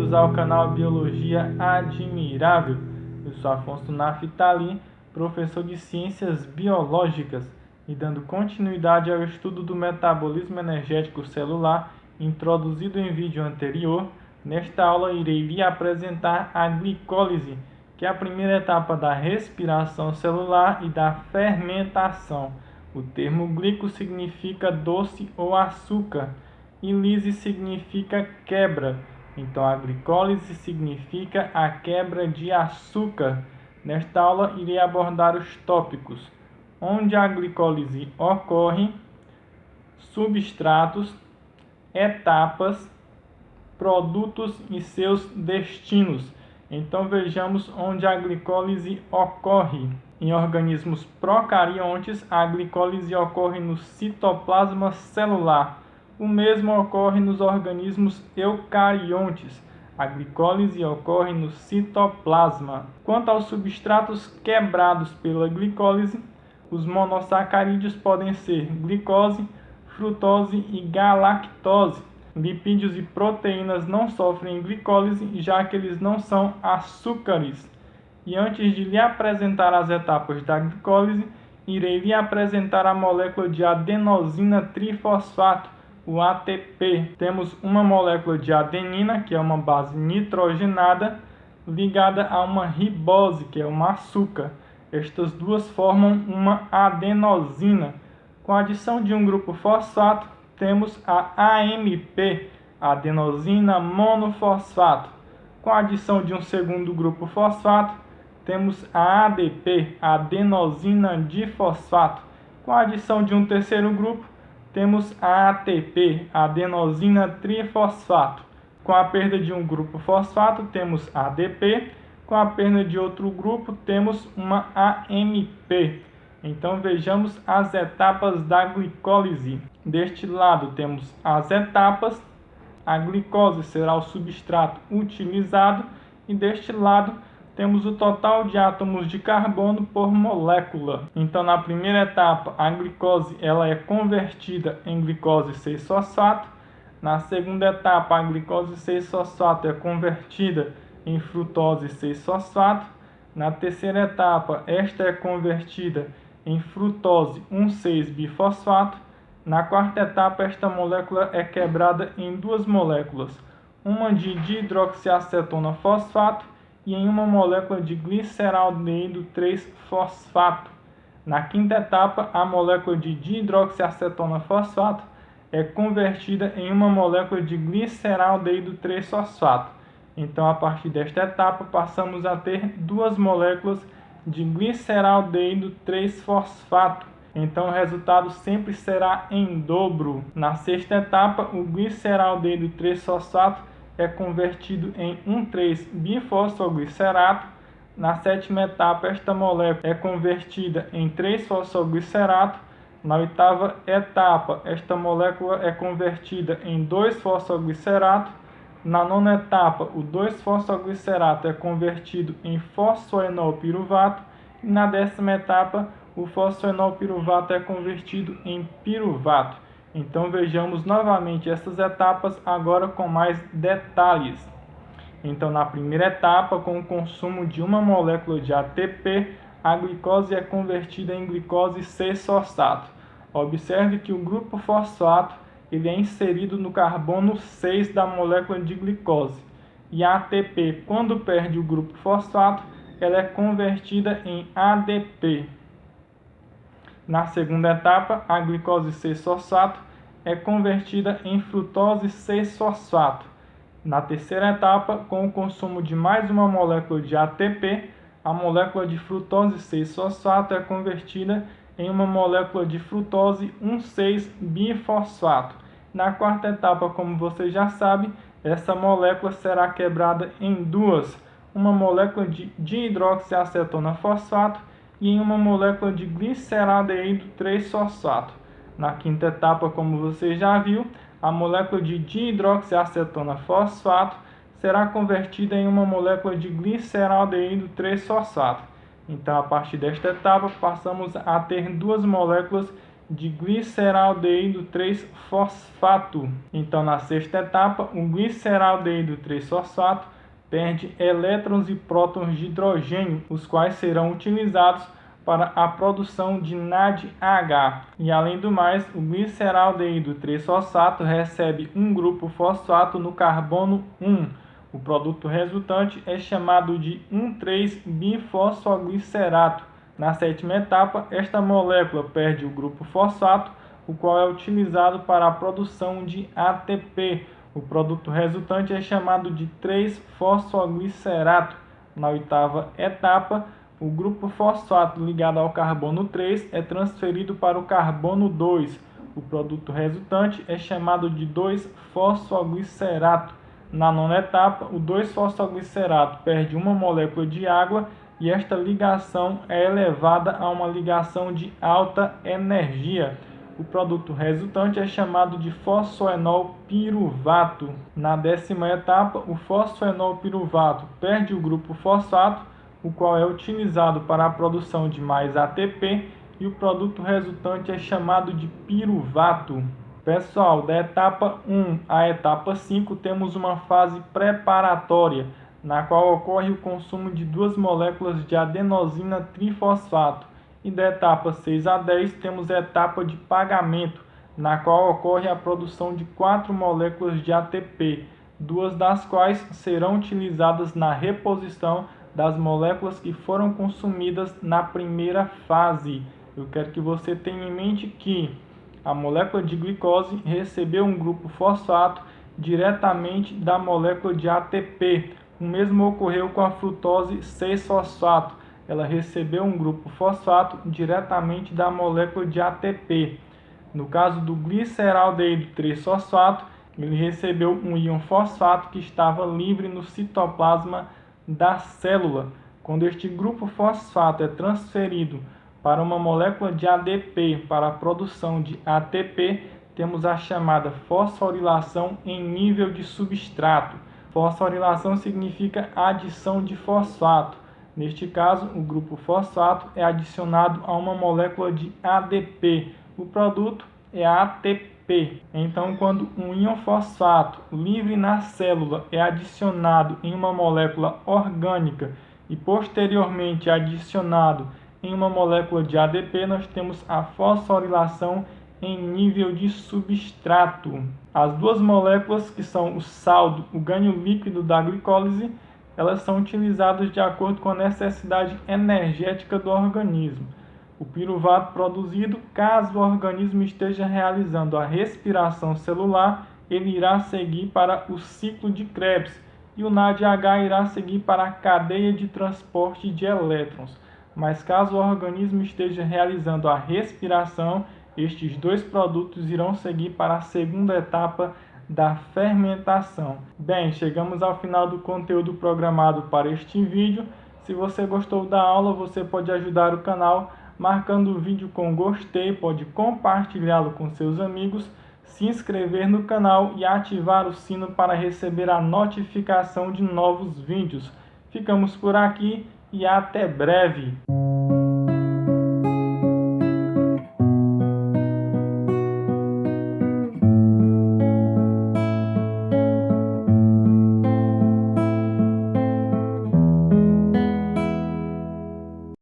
bem-vindos ao canal Biologia Admirável. Eu sou Afonso Naftali, professor de Ciências Biológicas, e dando continuidade ao estudo do metabolismo energético celular introduzido em vídeo anterior. Nesta aula irei lhe apresentar a glicólise, que é a primeira etapa da respiração celular e da fermentação. O termo glico significa doce ou açúcar e lise significa quebra. Então a glicólise significa a quebra de açúcar. Nesta aula irei abordar os tópicos: onde a glicólise ocorre, substratos, etapas, produtos e seus destinos. Então vejamos onde a glicólise ocorre. Em organismos procariontes, a glicólise ocorre no citoplasma celular. O mesmo ocorre nos organismos eucariontes. A glicólise ocorre no citoplasma. Quanto aos substratos quebrados pela glicólise, os monossacarídeos podem ser glicose, frutose e galactose. Lipídios e proteínas não sofrem glicólise, já que eles não são açúcares. E antes de lhe apresentar as etapas da glicólise, irei lhe apresentar a molécula de adenosina trifosfato, o ATP. Temos uma molécula de adenina, que é uma base nitrogenada, ligada a uma ribose, que é um açúcar. Estas duas formam uma adenosina. Com a adição de um grupo fosfato, temos a AMP, adenosina monofosfato. Com a adição de um segundo grupo fosfato, temos a ADP, adenosina difosfato. Com a adição de um terceiro grupo, temos a ATP, adenosina trifosfato. Com a perda de um grupo fosfato, temos ADP. Com a perda de outro grupo, temos uma AMP. Então vejamos as etapas da glicólise. Deste lado temos as etapas. A glicose será o substrato utilizado e deste lado temos o total de átomos de carbono por molécula. Então na primeira etapa a glicose ela é convertida em glicose 6-fosfato. Na segunda etapa a glicose 6-fosfato é convertida em frutose 6-fosfato. Na terceira etapa esta é convertida em frutose 1,6-bifosfato. Na quarta etapa, esta molécula é quebrada em duas moléculas, uma de dihidroxiacetona fosfato e em uma molécula de gliceraldeído 3-fosfato. Na quinta etapa, a molécula de dihidroxiacetona fosfato é convertida em uma molécula de gliceraldeído 3-fosfato. Então, a partir desta etapa, passamos a ter duas moléculas de gliceraldeído 3-fosfato. Então o resultado sempre será em dobro. Na sexta etapa, o gliceraldeído 3-fosfato é convertido em 1,3-bifosfoglicerato. Na sétima etapa, esta molécula é convertida em 3-fosfoglicerato. Na oitava etapa, esta molécula é convertida em 2-fosfoglicerato. Na nona etapa, o 2-fosfoglicerato é convertido em fosfoenolpiruvato. E na 10ª etapa, o fosfoenolpiruvato é convertido em piruvato. Então vejamos novamente essas etapas agora com mais detalhes. Então na primeira etapa, com o consumo de uma molécula de ATP, a glicose é convertida em glicose 6-fosfato. Observe que o grupo fosfato ele é inserido no carbono 6 da molécula de glicose. E a ATP, quando perde o grupo fosfato, ela é convertida em ADP. Na segunda etapa, a glicose 6-fosfato é convertida em frutose 6-fosfato. Na terceira etapa, com o consumo de mais uma molécula de ATP, a molécula de frutose 6-fosfato é convertida em uma molécula de frutose 1,6-bifosfato. Na quarta etapa, como você já sabe, essa molécula será quebrada em duas, uma molécula de dihidroxiacetona fosfato e em uma molécula de gliceraldeído 3-fosfato. Na quinta etapa, como você já viu, a molécula de dihidroxiacetona fosfato será convertida em uma molécula de gliceraldeído 3-fosfato. Então, a partir desta etapa, passamos a ter duas moléculas de gliceraldeído 3-fosfato. Então, na sexta etapa, o gliceraldeído 3-fosfato perde elétrons e prótons de hidrogênio, os quais serão utilizados para a produção de NADH. E além do mais, o gliceraldeído 3-fosfato recebe um grupo fosfato no carbono 1. O produto resultante é chamado de 1,3-bifosfoglicerato. Na sétima etapa, esta molécula perde o grupo fosfato, o qual é utilizado para a produção de ATP. O produto resultante é chamado de 3-fosfoglicerato. Na oitava etapa, o grupo fosfato ligado ao carbono 3 é transferido para o carbono 2. O produto resultante é chamado de 2-fosfoglicerato. Na nona etapa, o 2-fosfoglicerato perde uma molécula de água e esta ligação é elevada a uma ligação de alta energia. O produto resultante é chamado de fosfoenol piruvato. Na décima etapa, o fosfoenol piruvato perde o grupo fosfato, o qual é utilizado para a produção de mais ATP, e o produto resultante é chamado de piruvato. Pessoal, da etapa 1 à etapa 5 temos uma fase preparatória, na qual ocorre o consumo de 2 moléculas de adenosina trifosfato. E da etapa 6 a 10 temos a etapa de pagamento, na qual ocorre a produção de 4 moléculas de ATP, 2 das quais serão utilizadas na reposição das moléculas que foram consumidas na primeira fase. Eu quero que você tenha em mente que a molécula de glicose recebeu um grupo fosfato diretamente da molécula de ATP. O mesmo ocorreu com a frutose 6-fosfato. Ela recebeu um grupo fosfato diretamente da molécula de ATP. No caso do gliceraldeído 3-fosfato, ele recebeu um íon fosfato que estava livre no citoplasma da célula. Quando este grupo fosfato é transferido para uma molécula de ADP para a produção de ATP, temos a chamada fosforilação em nível de substrato. Fosforilação significa adição de fosfato. Neste caso, o grupo fosfato é adicionado a uma molécula de ADP. O produto é ATP. Então, quando um íon fosfato livre na célula é adicionado em uma molécula orgânica e posteriormente adicionado em uma molécula de ADP, nós temos a fosforilação em nível de substrato. As duas moléculas, que são o saldo, o ganho líquido da glicólise, elas são utilizadas de acordo com a necessidade energética do organismo. O piruvato produzido, caso o organismo esteja realizando a respiração celular, ele irá seguir para o ciclo de Krebs, e o NADH irá seguir para a cadeia de transporte de elétrons. Mas caso o organismo esteja realizando a respiração, estes dois produtos irão seguir para a segunda etapa da fermentação. Bem, chegamos ao final do conteúdo programado para este vídeo. Se você gostou da aula, você pode ajudar o canal marcando o vídeo com gostei, pode compartilhá-lo com seus amigos, se inscrever no canal e ativar o sino para receber a notificação de novos vídeos. Ficamos por aqui e até breve!